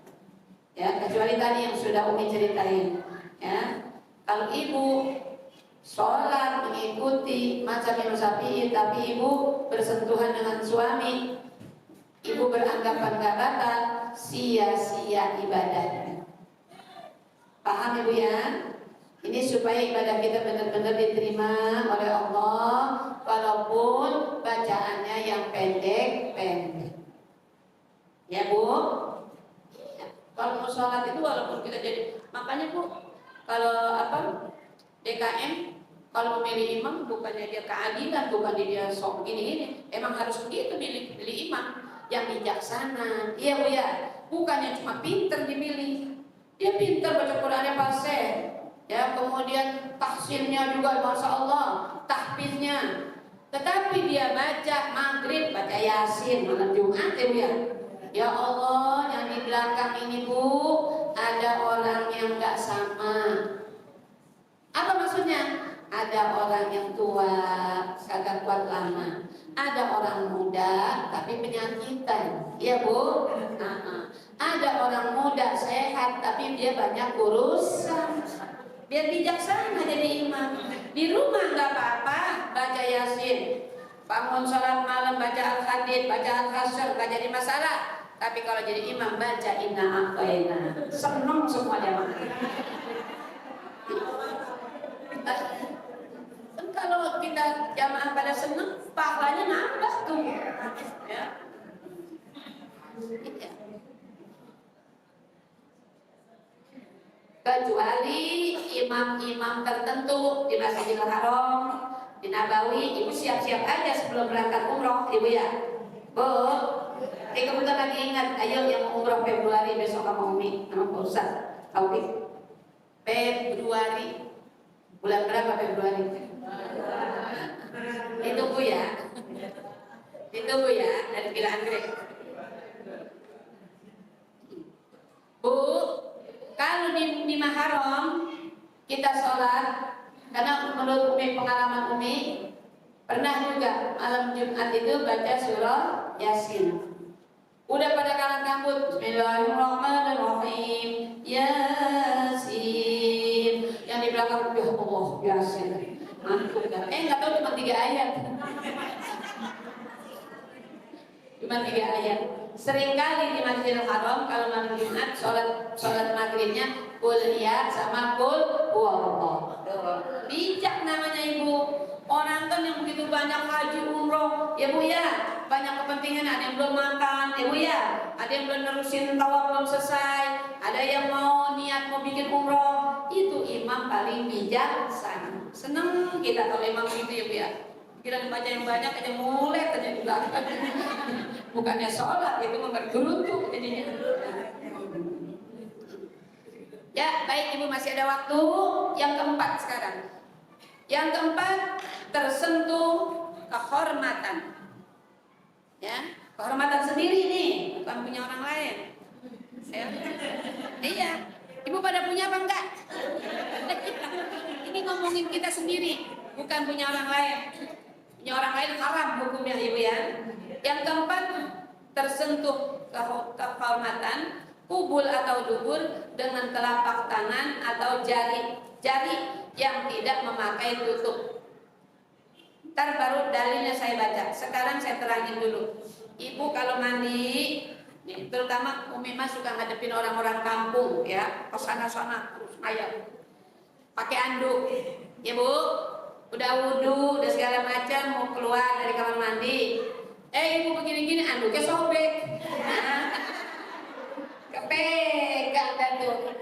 ya, kecuali tadi yang sudah Umi ceritain, ya. Kalau ibu sholat mengikuti mazhab Imam Syafi'i tapi ibu bersentuhan dengan suami, ibu beranggapan gak batal, sia-sia ibadahnya. Paham ibu ya? Ini supaya ibadah kita benar-benar diterima oleh Allah, walaupun bacaannya yang pendek-pendek. Ya bu? Ya. Kalau mau sholat itu walaupun kita jadi, makanya bu, kalau DKM, kalau memilih imam bukannya dia keadilan, bukannya dia sok gini-gini, emang harus begitu pilih imam yang bijaksana. Iya bu ya? Bukannya cuma pinter dimilih. Dia pintar baca Qurannya fasih, ya, kemudian tahsinnya juga masya Allah, tahfiznya. Tetapi dia baca maghrib, baca yasin, malam Jumat ya. Ya Allah, yang di belakang ini bu, ada orang yang nggak sama. Apa maksudnya? Ada orang yang tua kagak kuat lama, ada orang muda tapi penyakitan, ya Bu. Ada orang muda sehat tapi dia banyak urusan. Biar bijaksana jadi imam. Di rumah nggak apa-apa, baca Yasin, bangun sholat malam baca Al-Hadid, baca Al-Hasyr, nggak jadi masalah. Tapi kalau jadi imam baca Inna A'tayna, seneng semua jamaah. Kalau kita jamaah pada seneng, pahalanya nambah tuh. Ya. Kecuali imam-imam tertentu di Masjidil Haram, di Nabawi, ibu siap-siap aja sebelum berangkat umroh, ibu ya. Bu, kebetulan lagi ingat, ayo yang mau umroh Februari besok sama Umi, sama Pak Ustaz, Taufik. Februari, bulan berapa Februari? Itu Bu ya, itu Bu ya, dari Villa Anggrek. Bu, kalau di Maharam kita sholat, karena menurut Umi, pengalaman Umi, pernah juga malam Jumat itu baca surah Yasin. Udah pada kalang kabut, Bismillahirrahmanirrahim, Yasin. Yang di belakang, ya Allah, Yasin. Nggak tahu cuma 3 ayat. Cuma 3 ayat. Seringkali di Masjidil Haram kalau malam Jumat sholat maghribnya kul ya sama kul huwallah. Bijak namanya ibu. Orang kan yang begitu banyak haji umroh, ya Bu ya, banyak kepentingan, ada yang belum makan, ya Bu ya, ada yang belum nerusin tawaf belum selesai, ada yang mau niat mau bikin umroh. Itu imam paling bijaksana. Seneng kita kalau imam gitu ya Bu ya. Kira baca yang banyak aja mulai aja di belakang. Bukannya sholat, itu mempergerutu jadinya. Ya, baik Ibu, masih ada waktu. Yang keempat sekarang. Yang keempat, tersentuh kehormatan. Ya, kehormatan sendiri nih, bukan punya orang lain. Ya. Iya. Ibu pada punya apa enggak? Ini ngomongin kita sendiri, bukan punya orang lain. Punya orang lain haram hukumnya Ibu ya. Yang keempat, tersentuh kehormatan kubul atau dubur dengan telapak tangan atau jari yang tidak memakai tutup. Ntar baru dalilnya saya baca. Sekarang saya terangin dulu. Ibu kalau mandi, nih, terutama Umi Mas suka ngadepin orang-orang kampung ya, ke sana-sana terus ayam pakai anduk, ya Bu. Udah wudhu, udah segala macam, mau keluar dari kamar mandi. Ibu begini-gini, anduknya sobek. Kepegang dan tuh,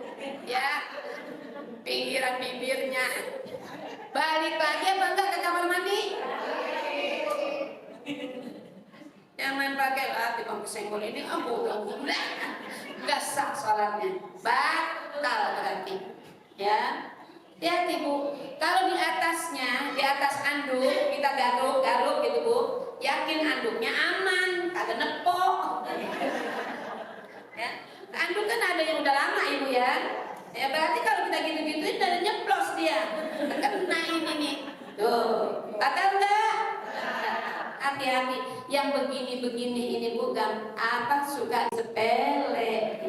ya, pinggiran bibirnya. Balik lagi apa enggak ke kamar mandi? Jangan pakai lah, tiba kesenggol ini, udah enggak sah sholatnya, batal berarti, ya. Hati Bu, kalau di atasnya, di atas anduk kita garuk gitu Bu, yakin anduknya aman, kagak nepok. Ya, anduk kan ada yang udah lama Ibu ya. Ya berarti kalau kita gitu-gituin udah nyeplos dia, kena ini nih. Tuh, batal enggak? Hati-hati, yang begini-begini ini bukan apa suka sepele.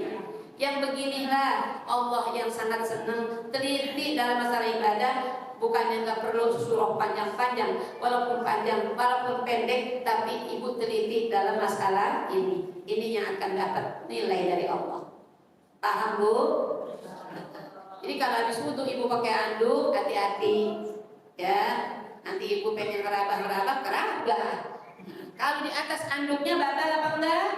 Yang beginilah Allah yang sangat senang, teliti dalam masalah ibadah, bukannya nggak perlu surah panjang-panjang, walaupun panjang, walaupun pendek, tapi ibu teliti dalam masalah ini. Ini yang akan dapat nilai dari Allah. Paham Bu? Jadi kalau habis wudhu ibu pakai anduk, hati-hati, ya. Nanti ibu pengen ngerabah. Kalau di atas anduknya batal apa enggak?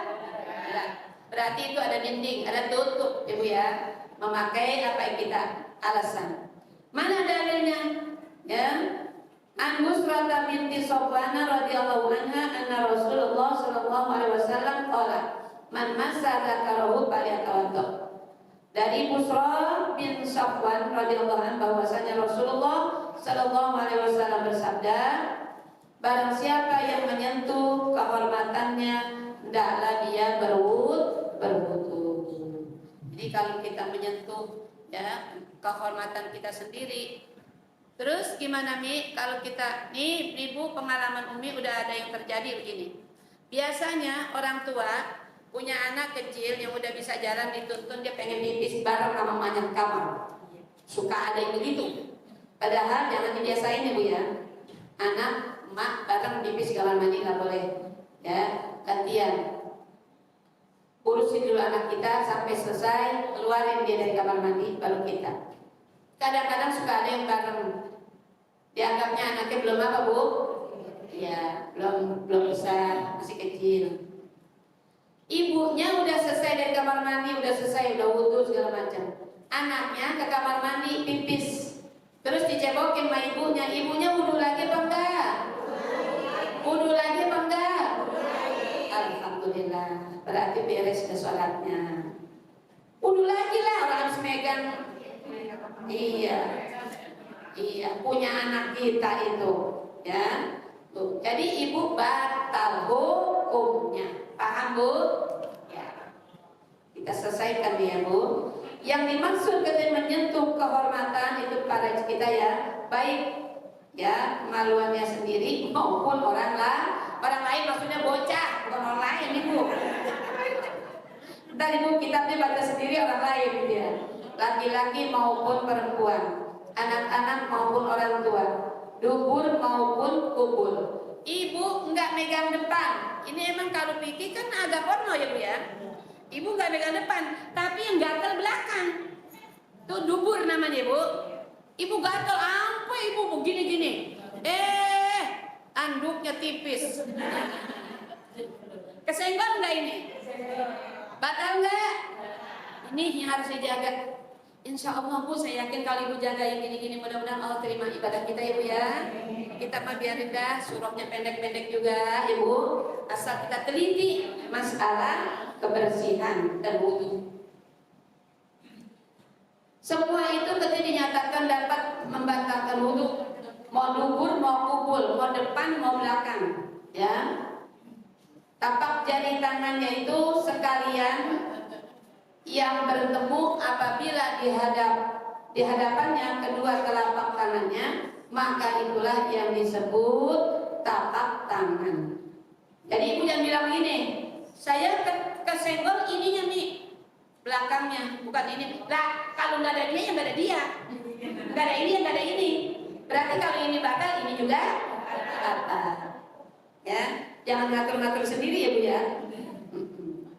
Enggak. Berarti itu ada dinding, ada tutup, Ibu ya. Memakai apa yang kita alasan. Mana dalilnya? Ya. An Busrata binti Sofwana radhiyallahu anha anna Rasulullah sallallahu alaihi wasallam qala man massa dzakarahu falyatawadda. Dari Busra bin Safwan radhiyallahu anhu bahwasanya Rasulullah sallallahu alaihi wasallam bersabda, barang siapa yang menyentuh kehormatannya hendaklah dia berwudu. Jadi kalau kita menyentuh ya kehormatan kita sendiri, Terus gimana Mi? Kalau kita nih Ibu, pengalaman Umi udah ada yang terjadi begini. Biasanya orang tua punya anak kecil yang udah bisa jalan dituntun, dia pengen pipis bareng sama mamanya di kamar. Suka ada yang begitu. Padahal jangan dibiasain ya Bu ya. Anak emak bareng pipis kamar mandi nggak boleh. Ya, gantian. Urusin dulu anak kita sampai selesai, keluarin dia dari kamar mandi baru kita. Kadang-kadang suka ada yang bareng. Dianggapnya anaknya belum apa Bu? Ya, belum besar, masih kecil. Ibunya udah selesai dari kamar mandi, udah selesai, udah wudhu segala macam. Anaknya ke kamar mandi pipis, terus dicebokin sama ibunya. Ibunya wudhu lagi apa enggak? Wudhu lagi apa enggak? Alhamdulillah, berarti beres ke sholatnya. Wudhu lagi lah, orang harus megang. Iya, punya anak kita itu, ya. Tuh, jadi ibu batal hukumnya, paham Bu? Ya, kita selesaikan ya Bu. Yang dimaksud ketika menyentuh kehormatan itu pada kita ya, baik ya kemaluannya sendiri maupun orang lain, maksudnya bocah, bukan orang lain Ibu. Ntar Ibu kitabnya baca sendiri orang lain ya, laki-laki maupun perempuan, anak-anak maupun orang tua, dubur maupun kubur. Ibu nggak megang depan. Ini emang kalau pikir kan agak porno ya Bu ya. Ibu nggak megang depan, tapi yang gatel belakang. Tuh dubur namanya Bu. Ibu gatel apa Ibu begini-gini? Anduknya tipis. Kesenggol nggak ini? Batal nggak? Ini yang harus dijaga. Insya Allah Bu, saya yakin kalau Ibu jaga yang gini-gini, mudah-mudahan Allah terima ibadah kita ya Bu ya. Kita mah biarin dah, surahnya pendek-pendek juga Ibu, asal kita teliti masalah kebersihan dan wudhu. Semua itu tadi dinyatakan dapat membatalkan wudhu, mau dubur, mau kubul, mau depan, mau belakang, ya. Tapak jari tangannya itu sekalian yang bertemu apabila di hadapannya kedua telapak tangannya, maka itulah yang disebut tapak tangan. Jadi Ibu jangan bilang begini, saya kesenggol ininya nih, belakangnya, bukan ini. Lah kalau nggak ada dia, yang nggak ada dia, nggak ada ini, yang nggak ada ini. Berarti kalau ini batal, ini juga batal. Ya, jangan ngatur-ngatur sendiri ya Bu ya.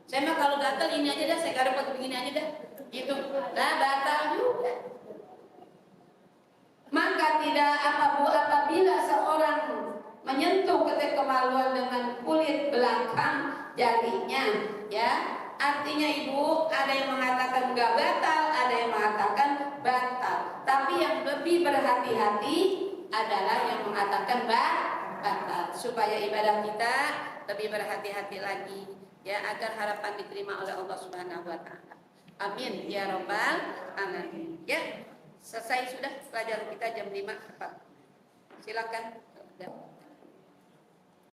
Saya mah kalau gatal ini aja dah, saya garuk begini aja dah. Gitu. Nah, batal juga. Maka tidak apa Bu, apabila seorang menyentuh ketika kemaluan dengan kulit belakang jarinya, ya. Artinya Ibu, ada yang mengatakan enggak batal, ada yang mengatakan batal. Tapi yang lebih berhati-hati adalah yang mengatakan batal, supaya ibadah kita lebih berhati-hati lagi. Ya, agar harapan diterima oleh Allah Subhanahu wa taala. Amin ya rabbal alamin. Ya, selesai sudah pelajaran kita jam 5 tepat. Silakan.